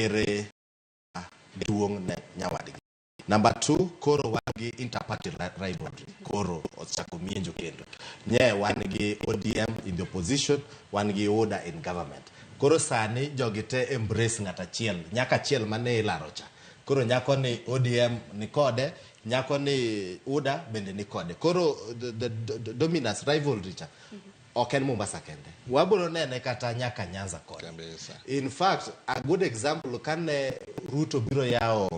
ere duong ne nyawadgi. Number 2, koro wangi interparty rivalry. Koro ochako mienjo kendo. Nye wangi ODM in the opposition, wangi order in government. Koro sani jogite embrace ngata chiel, nyaka chiel mane ilarocha. Koro nyako ni ODM ni kode, nyako ni UDA bende ni kode. Koro the dominance rivalry cha. Oken Mombasa kende. Waburo nene kata nyaka Nyanza kode. In fact, a good example kane Ruto biro yao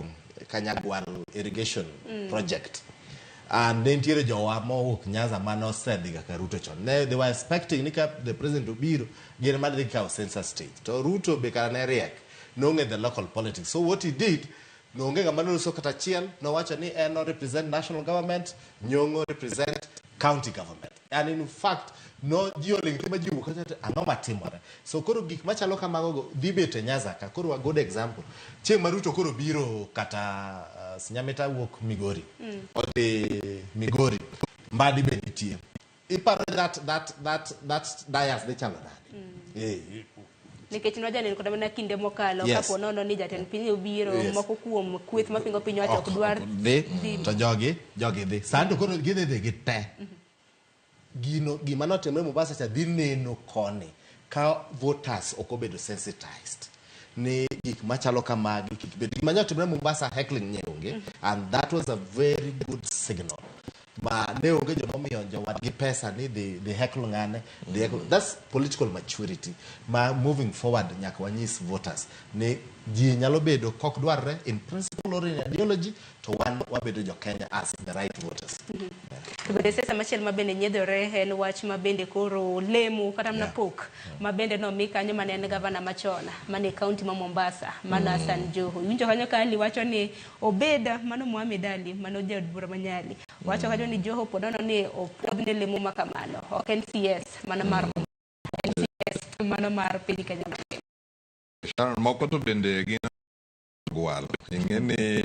Kanyagwal irrigation project. And then tire jowa mo Nyanza mano said ka Ruto chon. They were expecting the president to be gene madika census state. To Ruto bekana react knowing the local politics. So what he did, no ngamano so kata chiel no wacha ni no represent national government, nyongo represent county government. And in fact, no jioling tima jibu kata anoma timore. So koro gik machalo kamago dibete Nyanza ka koro a good example. Che Maruto koro biro kata sinyameta wok Migori. Or the Migori mbadi benitie. Iparo that dias de chalo nani. Nikech noja neno kodamana kinde mokalo kapo nono ni jatend piny obiro moko kuom kweth mapingo piny wacho ok dwar to jogi dhi sando koro gidhi gite gima notimre Mombasa cha dhi neno koni ka voters okobedo sensitized ni gik machalo kamagi gima notimre Mombasa heckling nyeonge, and that was a very good signal. Ma ne onge joma miyo jowadgi pesa ni the heckle ngane, that's political maturity. Ma moving forward nyaka wanyis voters ni ji nyalo bedo kok dwarre in principle or in ideology to one wabedo jo Kenya as the right voters. To be sesa machiel mabende nyiedhore en wach mabende koro lemo kata mna pok mabende no mi kanyo mane en gavana machona mane county ma Mombasa mana Hassan Joho. Winjo kanyo kali wacho ni Obeda mano Mohamed Ali mano Jaod Bura Manyali wacho kanyo ni Joho podono ni opodne lemo makamano ok NCS mana mar NCS mana mar piny Kenya. Sharon moko to bende gina gwal ingeni